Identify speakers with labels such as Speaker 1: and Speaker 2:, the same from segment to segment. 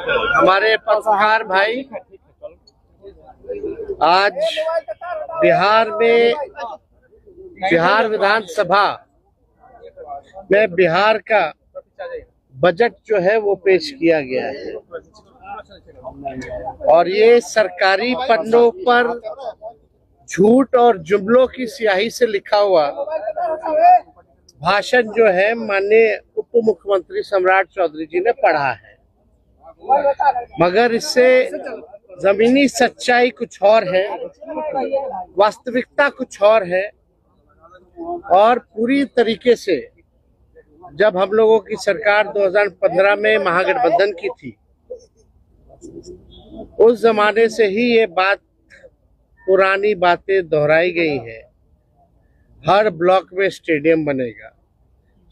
Speaker 1: हमारे पत्रकार भाई आज बिहार में बिहार विधानसभा में बिहार का बजट जो है वो पेश किया गया है और ये सरकारी पन्नों पर झूठ और जुमलों की स्याही से लिखा हुआ भाषण जो है माननीय उप मुख्यमंत्री सम्राट चौधरी जी ने पढ़ा है, मगर इससे जमीनी सच्चाई कुछ और है, वास्तविकता कुछ और है। और पूरी तरीके से जब हम लोगों की सरकार 2015 में महागठबंधन की थी, उस जमाने से ही ये बात पुरानी बातें दोहराई गई है। हर ब्लॉक में स्टेडियम बनेगा।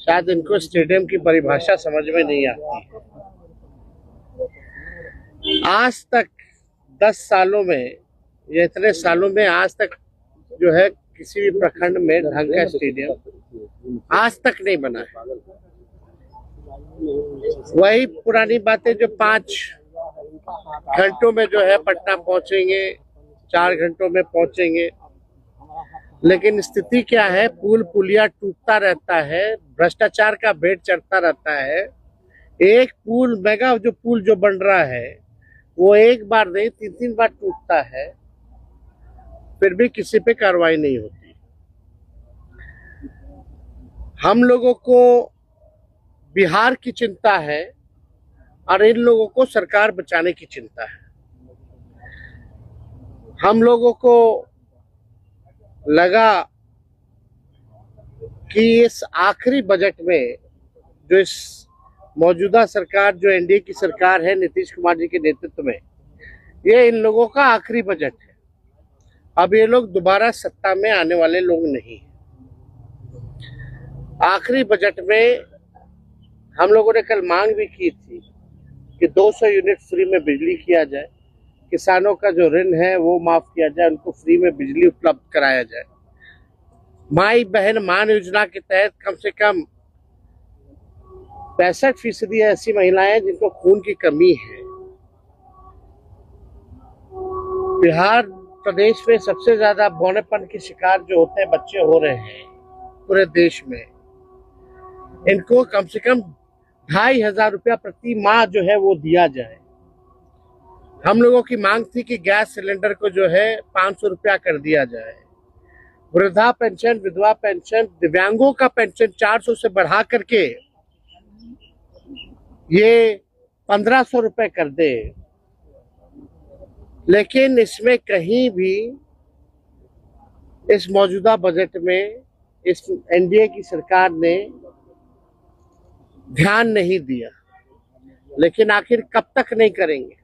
Speaker 1: शायद इनको स्टेडियम की परिभाषा समझ में नहीं आती है। आज तक 10 सालों में या इतने सालों में आज तक जो है किसी भी प्रखंड में ढंग का स्टेडियम आज तक नहीं बना है। वही पुरानी बातें जो 5 घंटों में जो है पटना पहुंचेंगे, 4 घंटों में पहुंचेंगे, लेकिन स्थिति क्या है, पुल पुलिया टूटता रहता है, भ्रष्टाचार का भेंट चढ़ता रहता है। एक पुल मेगा जो पुल जो बन रहा है वो एक बार नहीं 3-3 बार टूटता है, फिर भी किसी पे कार्रवाई नहीं होती। हम लोगों को बिहार की चिंता है और इन लोगों को सरकार बचाने की चिंता है। हम लोगों को लगा कि इस आखिरी बजट में जो इस मौजूदा सरकार जो एनडीए की सरकार है नीतीश कुमार जी के नेतृत्व में, ये इन लोगों का आखिरी बजट है। अब ये लोग दोबारा सत्ता में आने वाले लोग नहीं हैं। आखिरी बजट में हम लोगों ने कल मांग भी की थी कि 200 यूनिट फ्री में बिजली किया जाए, किसानों का जो ऋण है वो माफ किया जाए, उनको फ्री में बिजली उपलब्ध कराया जाए। माई बहन मान योजना के तहत कम से कम 65% ऐसी महिलाएं जिनको खून की कमी है। बिहार प्रदेश में सबसे ज्यादा बौनेपन के शिकार जो होते हैं बच्चे हो रहे हैं पूरे देश में। इनको कम से कम 2500 रुपया प्रति माह जो है वो दिया जाए। हम लोगों की मांग थी कि गैस सिलेंडर को जो है 500 रुपया कर दिया जाए। वृद्धा पेंशन, विधवा पेंशन, दिव्यांगों का पेंशन 400 से बढ़ा करके ये 1500 रुपए कर दे। लेकिन इसमें कहीं भी इस मौजूदा बजट में इस एनडीए की सरकार ने ध्यान नहीं दिया। लेकिन आखिर कब तक नहीं करेंगे?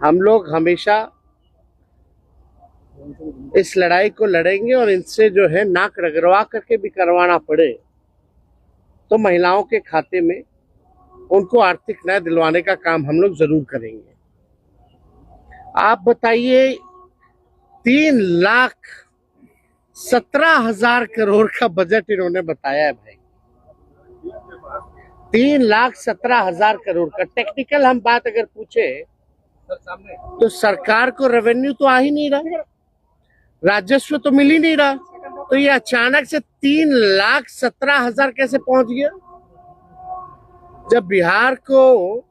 Speaker 1: हम लोग हमेशा इस लड़ाई को लड़ेंगे और इनसे जो है नाक रगड़वा करके भी करवाना पड़े तो महिलाओं के खाते में उनको आर्थिक न्याय दिलवाने का काम हम लोग जरूर करेंगे। आप बताइए, 3,17,000 करोड़ का बजट इन्होंने बताया है भाई। 3,17,000 करोड़ का। टेक्निकल हम बात अगर पूछे तो सरकार को रेवेन्यू तो आ ही नहीं रहा, राजस्व तो मिल ही नहीं रहा, तो ये अचानक से 3,17,000 कैसे पहुंच गया? जब बिहार को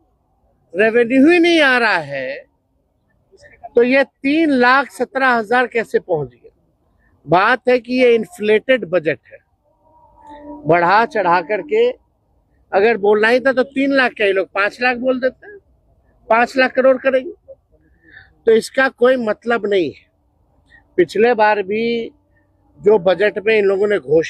Speaker 1: रेवेन्यू ही नहीं आ रहा है तो ये 3,17,000 कैसे पहुंच गया? बात है कि ये इन्फ्लेटेड बजट है। बढ़ा चढ़ा करके अगर बोलना ही था तो 3 लाख के लोग 5 लाख बोल देते हैं, 5 लाख करोड़ करेंगे, तो इसका कोई मतलब नहीं है। पिछले बार भी जो बजट में इन लोगों ने घोषणा